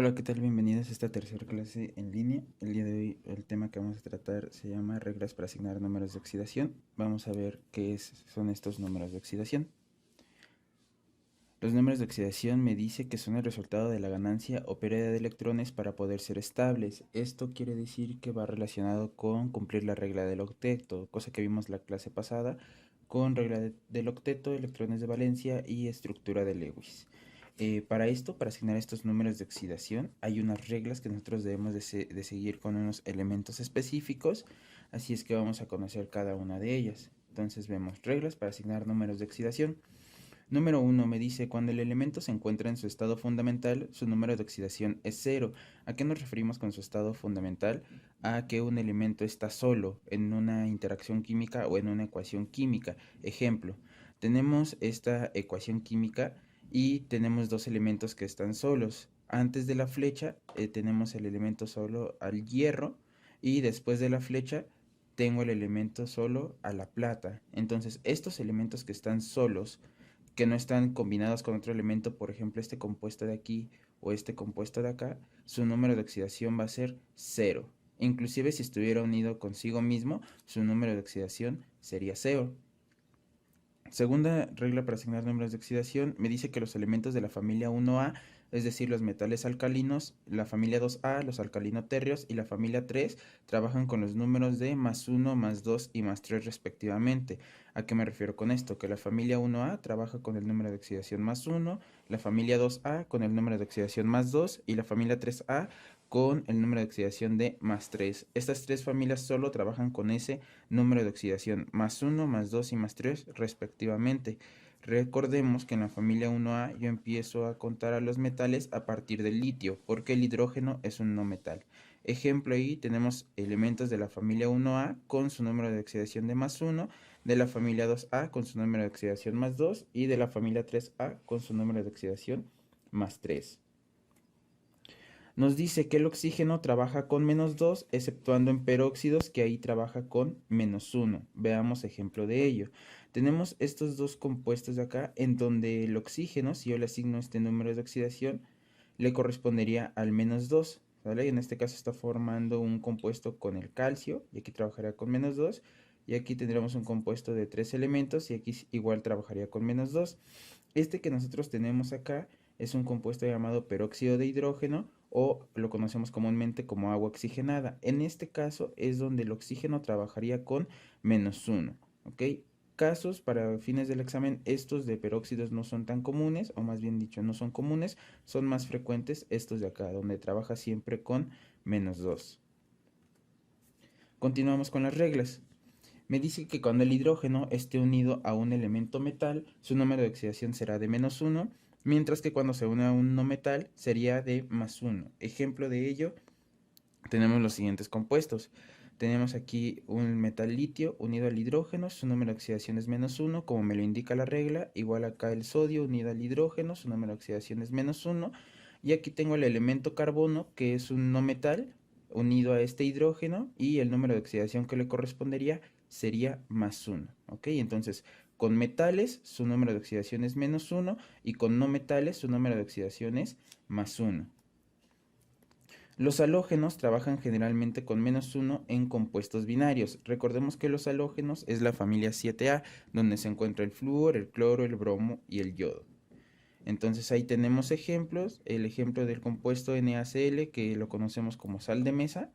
Hola, ¿qué tal? Bienvenidos a esta tercera clase en línea. El día de hoy el tema que vamos a tratar se llama reglas para asignar números de oxidación. Vamos a ver son estos números de oxidación. Los números de oxidación me dice que son el resultado de la ganancia o pérdida de electrones para poder ser estables. Esto quiere decir que va relacionado con cumplir la regla del octeto, cosa que vimos la clase pasada con regla del octeto, electrones de valencia y estructura de Lewis. Para esto, para asignar estos números de oxidación, hay unas reglas que nosotros debemos de seguir con unos elementos específicos, así es que vamos a conocer cada una de ellas. Entonces vemos reglas para asignar números de oxidación. Número 1 me dice, cuando el elemento se encuentra en su estado fundamental, su número de oxidación es cero. ¿A qué nos referimos con su estado fundamental? A que un elemento está solo en una interacción química o en una ecuación química. Ejemplo, tenemos esta ecuación química y tenemos dos elementos que están solos. Antes de la flecha tenemos el elemento solo al hierro y después de la flecha tengo el elemento solo a la plata. Entonces, estos elementos que están solos, que no están combinados con otro elemento, por ejemplo, este compuesto de aquí o este compuesto de acá, su número de oxidación va a ser cero. Inclusive si estuviera unido consigo mismo, su número de oxidación sería cero. Segunda regla para asignar números de oxidación me dice que los elementos de la familia 1A, es decir, los metales alcalinos, la familia 2A, los alcalino-térreos y la familia 3 trabajan con los números de más 1, más 2 y más 3 respectivamente. ¿A qué me refiero con esto? Que la familia 1A trabaja con el número de oxidación más 1, la familia 2A con el número de oxidación más 2 y la familia 3A con el número de oxidación de más 3. Estas tres familias solo trabajan con ese número de oxidación más 1, más 2 y más 3 respectivamente. Recordemos que en la familia 1A yo empiezo a contar a los metales a partir del litio, porque el hidrógeno es un no metal. Ejemplo, ahí tenemos elementos de la familia 1A con su número de oxidación de más 1, de la familia 2A con su número de oxidación más 2 y de la familia 3A con su número de oxidación más 3. Nos dice que el oxígeno trabaja con menos 2, exceptuando en peróxidos, que ahí trabaja con menos 1. Veamos ejemplo de ello. Tenemos estos dos compuestos de acá, en donde el oxígeno, si yo le asigno este número de oxidación, le correspondería al menos 2. ¿Vale? En este caso está formando un compuesto con el calcio, y aquí trabajaría con menos 2. Y aquí tendríamos un compuesto de 3 elementos, y aquí igual trabajaría con menos 2. Este que nosotros tenemos acá es un compuesto llamado peróxido de hidrógeno o lo conocemos comúnmente como agua oxigenada. En este caso es donde el oxígeno trabajaría con menos 1. ¿Ok? Casos para fines del examen, estos de peróxidos no son tan comunes, o más bien dicho, no son comunes, son más frecuentes estos de acá, donde trabaja siempre con menos 2. Continuamos con las reglas. Me dice que cuando el hidrógeno esté unido a un elemento metal, su número de oxidación será de menos 1, mientras que cuando se une a un no metal sería de más 1. Ejemplo de ello, tenemos los siguientes compuestos. Tenemos aquí un metal litio unido al hidrógeno, su número de oxidación es menos 1, como me lo indica la regla. Igual acá el sodio unido al hidrógeno, su número de oxidación es menos 1. Y aquí tengo el elemento carbono, que es un no metal unido a este hidrógeno, y el número de oxidación que le correspondería sería más 1. ¿Ok? Entonces, con metales su número de oxidación es menos 1 y con no metales su número de oxidación es más 1. Los halógenos trabajan generalmente con menos 1 en compuestos binarios. Recordemos que los halógenos es la familia 7A, donde se encuentra el flúor, el cloro, el bromo y el yodo. Entonces ahí tenemos ejemplos, el ejemplo del compuesto NaCl, que lo conocemos como sal de mesa.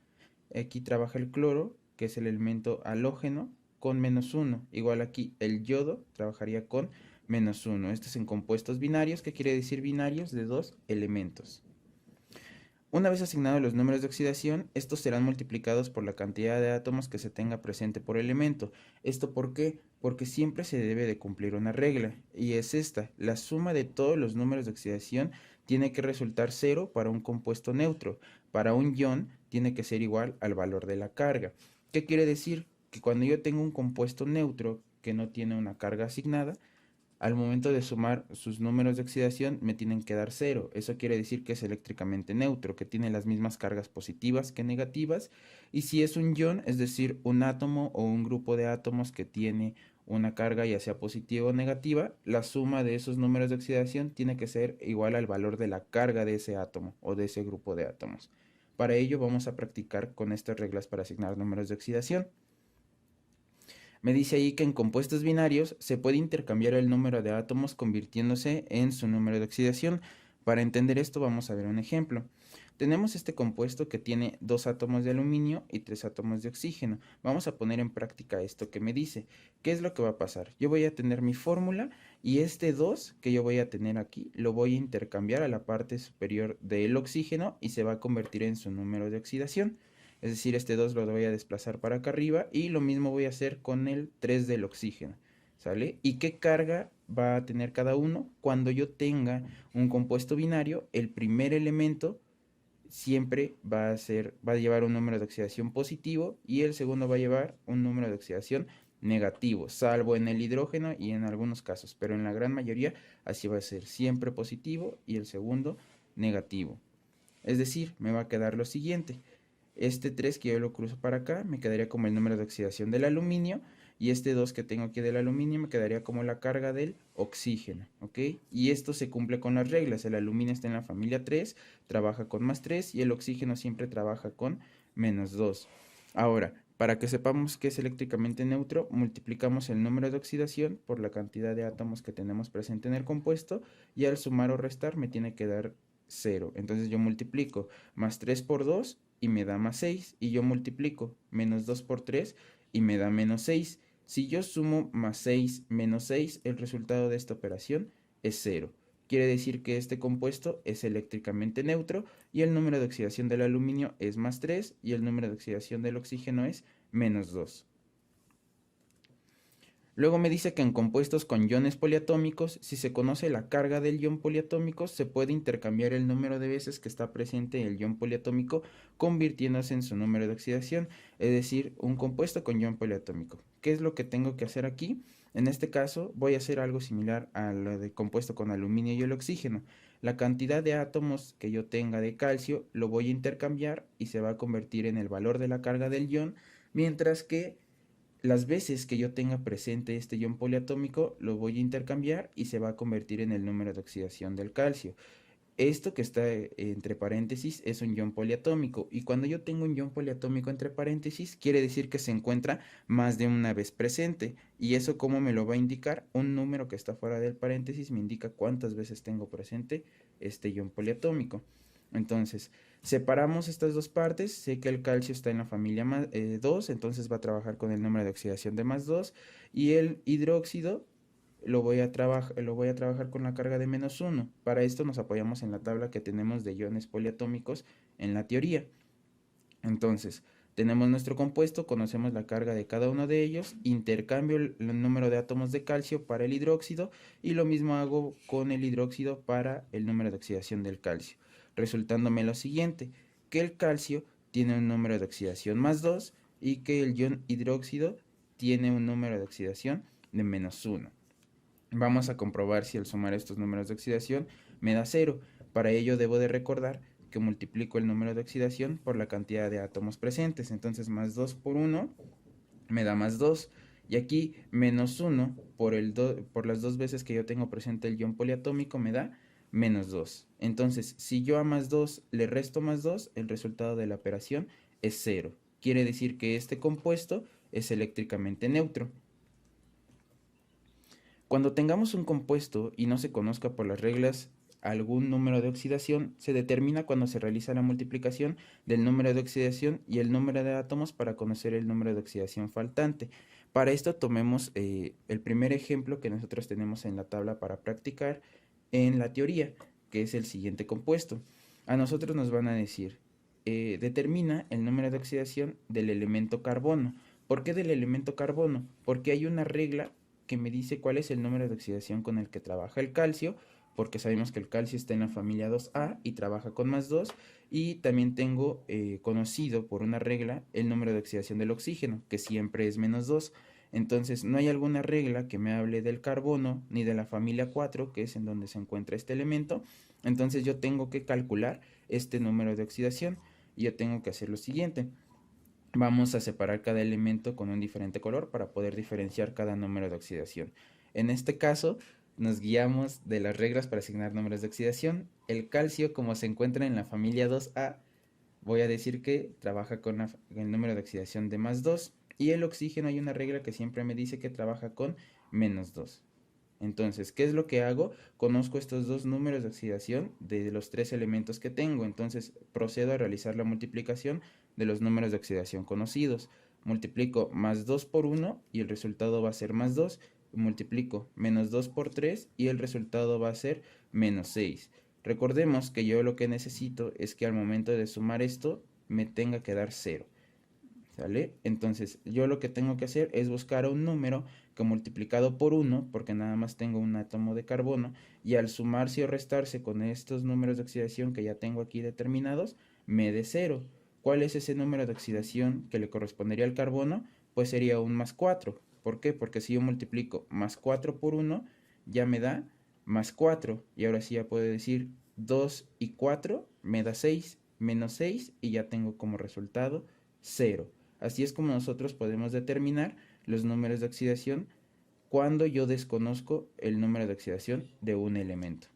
Aquí trabaja el cloro, que es el elemento halógeno, con menos 1. Igual aquí el yodo trabajaría con menos 1. Esto es en compuestos binarios, que quiere decir binarios de dos elementos. Una vez asignados los números de oxidación, estos serán multiplicados por la cantidad de átomos que se tenga presente por elemento. ¿Esto por qué? Porque siempre se debe de cumplir una regla, y es esta: la suma de todos los números de oxidación tiene que resultar cero para un compuesto neutro. Para un ion tiene que ser igual al valor de la carga. ¿Qué quiere decir? Que cuando yo tengo un compuesto neutro que no tiene una carga asignada, al momento de sumar sus números de oxidación me tienen que dar cero. Eso quiere decir que es eléctricamente neutro, que tiene las mismas cargas positivas que negativas. Y si es un ion, es decir, un átomo o un grupo de átomos que tiene una carga ya sea positiva o negativa, la suma de esos números de oxidación tiene que ser igual al valor de la carga de ese átomo o de ese grupo de átomos. Para ello vamos a practicar con estas reglas para asignar números de oxidación. Me dice ahí que en compuestos binarios se puede intercambiar el número de átomos convirtiéndose en su número de oxidación. Para entender esto vamos a ver un ejemplo. Tenemos este compuesto que tiene 2 átomos de aluminio y 3 átomos de oxígeno. Vamos a poner en práctica esto que me dice. ¿Qué es lo que va a pasar? Yo voy a tener mi fórmula y este 2 que yo voy a tener aquí lo voy a intercambiar a la parte superior del oxígeno y se va a convertir en su número de oxidación. Es decir, este 2 lo voy a desplazar para acá arriba y lo mismo voy a hacer con el 3 del oxígeno. ¿Sale? ¿Y qué carga va a tener cada uno? Cuando yo tenga un compuesto binario, el primer elemento siempre va a llevar un número de oxidación positivo y el segundo va a llevar un número de oxidación negativo, salvo en el hidrógeno y en algunos casos, pero en la gran mayoría así va a ser, siempre positivo y el segundo negativo. Es decir, me va a quedar lo siguiente. Este 3 que yo lo cruzo para acá me quedaría como el número de oxidación del aluminio y este 2 que tengo aquí del aluminio me quedaría como la carga del oxígeno, ¿ok? Y esto se cumple con las reglas. El aluminio está en la familia 3, trabaja con más 3 y el oxígeno siempre trabaja con menos 2. Ahora, para que sepamos que es eléctricamente neutro, multiplicamos el número de oxidación por la cantidad de átomos que tenemos presente en el compuesto y al sumar o restar me tiene que dar 0. Entonces yo multiplico más 3 por 2 y me da más 6 y yo multiplico menos 2 por 3 y me da menos 6. Si yo sumo más 6 menos 6, el resultado de esta operación es 0. Quiere decir que este compuesto es eléctricamente neutro y el número de oxidación del aluminio es más 3 y el número de oxidación del oxígeno es menos 2. Luego me dice que en compuestos con iones poliatómicos, si se conoce la carga del ion poliatómico, se puede intercambiar el número de veces que está presente el ion poliatómico, convirtiéndose en su número de oxidación, es decir, un compuesto con ion poliatómico. ¿Qué es lo que tengo que hacer aquí? En este caso voy a hacer algo similar a lo de compuesto con aluminio y el oxígeno. La cantidad de átomos que yo tenga de calcio lo voy a intercambiar y se va a convertir en el valor de la carga del ion, mientras que las veces que yo tenga presente este ion poliatómico lo voy a intercambiar y se va a convertir en el número de oxidación del calcio. Esto que está entre paréntesis es un ion poliatómico y cuando yo tengo un ion poliatómico entre paréntesis quiere decir que se encuentra más de una vez presente y eso cómo me lo va a indicar, un número que está fuera del paréntesis me indica cuántas veces tengo presente este ion poliatómico. Entonces, separamos estas dos partes, sé que el calcio está en la familia 2, entonces va a trabajar con el número de oxidación de más 2 y el hidróxido lo voy a trabajar con la carga de menos 1. Para esto nos apoyamos en la tabla que tenemos de iones poliatómicos en la teoría. Entonces, tenemos nuestro compuesto, conocemos la carga de cada uno de ellos, intercambio el número de átomos de calcio para el hidróxido y lo mismo hago con el hidróxido para el número de oxidación del calcio, resultándome lo siguiente, que el calcio tiene un número de oxidación más 2 y que el ion hidróxido tiene un número de oxidación de menos 1. Vamos a comprobar si al sumar estos números de oxidación me da 0. Para ello debo de recordar que multiplico el número de oxidación por la cantidad de átomos presentes. Entonces más 2 por 1 me da más 2. Y aquí menos 1 por las dos veces que yo tengo presente el ion poliatómico me da menos 2. Entonces si yo a más 2 le resto más 2, el resultado de la operación es 0. Quiere decir que este compuesto es eléctricamente neutro. Cuando tengamos un compuesto y no se conozca por las reglas algún número de oxidación, se determina cuando se realiza la multiplicación del número de oxidación y el número de átomos para conocer el número de oxidación faltante. Para esto tomemos el primer ejemplo que nosotros tenemos en la tabla para practicar en la teoría, que es el siguiente compuesto. A nosotros nos van a decir, determina el número de oxidación del elemento carbono. ¿Por qué del elemento carbono? Porque hay una regla que me dice cuál es el número de oxidación con el que trabaja el calcio, porque sabemos que el calcio está en la familia 2A y trabaja con más 2, y también tengo conocido por una regla el número de oxidación del oxígeno, que siempre es menos 2. Entonces no hay alguna regla que me hable del carbono ni de la familia 4, que es en donde se encuentra este elemento. Entonces yo tengo que calcular este número de oxidación y yo tengo que hacer lo siguiente. vamos a separar cada elemento con un diferente color para poder diferenciar cada número de oxidación. En este caso, nos guiamos de las reglas para asignar números de oxidación. El calcio, como se encuentra en la familia 2A, voy a decir que trabaja con el número de oxidación de +2. Y el oxígeno, hay una regla que siempre me dice que trabaja con -2. Entonces, ¿qué es lo que hago? Conozco estos dos números de oxidación de los tres elementos que tengo. Entonces, procedo a realizar la multiplicación de los números de oxidación conocidos. Multiplico +2 por 1 y el resultado va a ser +2. Multiplico -2 por 3 y el resultado va a ser -6. Recordemos que yo lo que necesito es que al momento de sumar esto me tenga que dar 0. ¿Sale? Entonces, yo lo que tengo que hacer es buscar un número que multiplicado por 1, porque nada más tengo un átomo de carbono, y al sumarse o restarse con estos números de oxidación que ya tengo aquí determinados, me dé 0. ¿Cuál es ese número de oxidación que le correspondería al carbono? Pues sería un +4. ¿Por qué? Porque si yo multiplico +4 por 1, ya me da +4. Y ahora sí ya puedo decir 2 y 4 me da 6, -6, y ya tengo como resultado 0. Así es como nosotros podemos determinar los números de oxidación cuando yo desconozco el número de oxidación de un elemento.